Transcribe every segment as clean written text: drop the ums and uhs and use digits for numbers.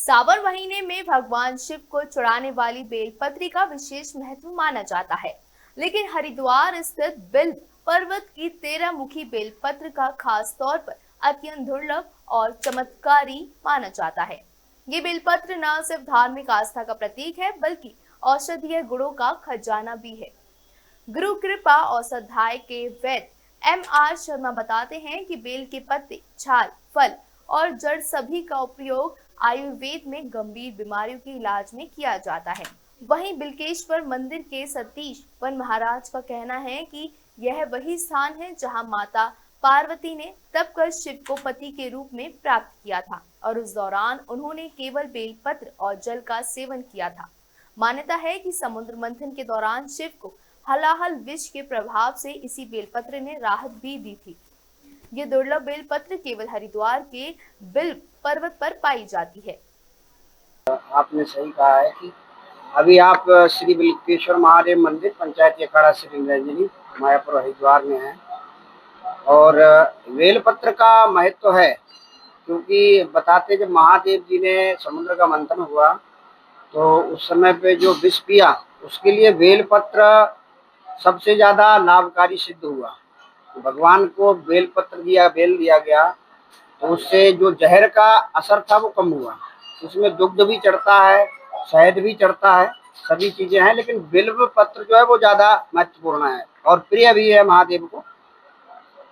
सावन महीने में भगवान शिव को चढ़ाने वाली बेलपत्री का विशेष महत्व माना जाता है, लेकिन हरिद्वार स्थित बिल्व पर्वत की 13 मुखी बेलपत्र का खास तौर पर अत्यंत दुर्लभ और चमत्कारी माना जाता है। ये बेलपत्र न सिर्फ धार्मिक आस्था का प्रतीक है, बल्कि औषधीय गुणों का खजाना भी है। गुरु कृपा औषधाय के वैद्य M.R. शर्मा बताते हैं कि बेल के पत्ते, छाल, फल और जड़ सभी का उपयोग आयुर्वेद में गंभीर बीमारियों के इलाज में किया जाता है। वहीं बिल्केश्वर मंदिर के सतीश वन महाराज का कहना है कि यह वही स्थान है जहां माता पार्वती ने तप कर शिव को पति के रूप में प्राप्त किया था और उस दौरान उन्होंने केवल बेलपत्र और जल का सेवन किया था। मान्यता है कि समुद्र मंथन के दौरान शिव को हलाहल विष के प्रभाव से इसी बेलपत्र ने राहत भी दी थी। ये दुर्लभ बेलपत्र केवल हरिद्वार के बिल्व पर्वत पर पाई जाती है। आपने सही कहा है कि अभी आप श्री बिल्केश्वर महादेव मंदिर पंचायत अखाड़ा श्री रंजनी मायापुर हरिद्वार में हैं और बेलपत्र का महत्व है, क्योंकि बताते जब महादेव जी ने समुद्र का मंथन हुआ तो उस समय पे जो विष पिया उसके लिए बेलपत्र सबसे ज्यादा लाभकारी सिद्ध हुआ। भगवान को बेलपत्र दिया, बेल दिया गया तो उससे जो जहर का असर था वो कम हुआ। उसमें दुग्ध भी चढ़ता है, शहद भी चढ़ता है, सभी चीजें हैं, लेकिन बिल्व पत्र जो है वो ज्यादा महत्वपूर्ण है और प्रिय भी है महादेव को।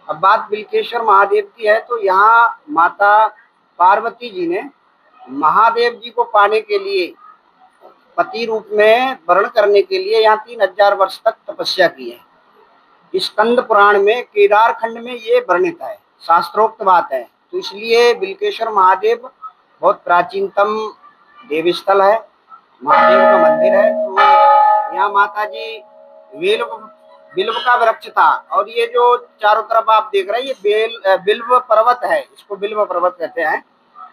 अब बात बिल्केश्वर महादेव की है तो यहाँ माता पार्वती जी ने महादेव जी को पाने के लिए, पति रूप में वर्ण करने के लिए यहाँ 3000 वर्ष तक तपस्या की है। स्कंद पुराण में केदार खंड में ये वर्णित है, शास्त्रोक्त बात है। तो इसलिए बिल्केश्वर महादेव बहुत प्राचीनतम देव स्थल है, महादेव का मंदिर है। तो यहाँ माता जी बिल्व बिल्व का वृक्ष था और ये जो चारों तरफ आप देख रहे हैं ये बिल्व पर्वत है, इसको बिल्व पर्वत कहते हैं।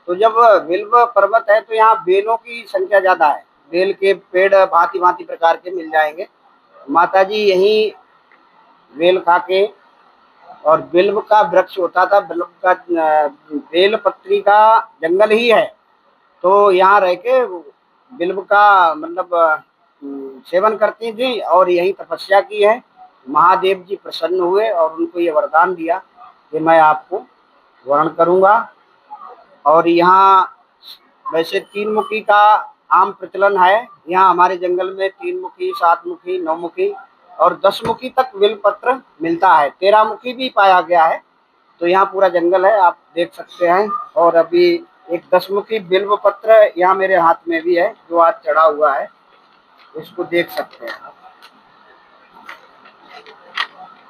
तो जब बिल्व पर्वत है तो यहाँ बेलों की संख्या ज्यादा है, बेल के पेड़ भांति भांति प्रकार के मिल जाएंगे। माता जी यहीं बेल खा के, और बिल्व का वृक्ष होता था, बिल्व का बेल पत्री का जंगल ही है, तो यहाँ रह के बिल्व का मतलब सेवन करती थी और यही तपस्या की है। महादेव जी प्रसन्न हुए और उनको ये वरदान दिया कि मैं आपको वर्ण करूंगा। और यहाँ वैसे 3 मुखी का आम प्रचलन है, यहाँ हमारे जंगल में 3 मुखी, 7 मुखी, 9 मुखी और 10 मुखी तक बिल्वपत्र मिलता है, 13 मुखी भी पाया गया है। तो यहाँ पूरा जंगल है, आप देख सकते हैं। और अभी एक 10 मुखी बिल्वपत्र यहाँ मेरे हाथ में भी है जो आज चढ़ा हुआ है, इसको देख सकते हैं आप।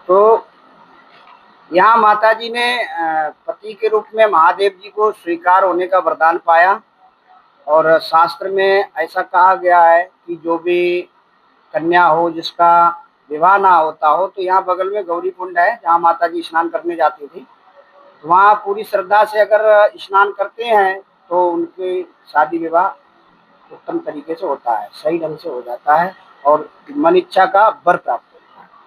तो यहाँ माता जी ने पति के रूप में महादेव जी को स्वीकार होने का वरदान पाया। और शास्त्र में ऐसा कहा गया है कि जो भी कन्या हो जिसका विवाह ना होता हो, तो यहाँ बगल में गौरी कुंड है जहाँ माता जी स्नान करने जाती थी। वहाँ पूरी श्रद्धा से अगर स्नान करते हैं तो उनकी शादी विवाह उत्तम तरीके से होता है, सही ढंग से हो जाता है और मन इच्छा का वर प्राप्त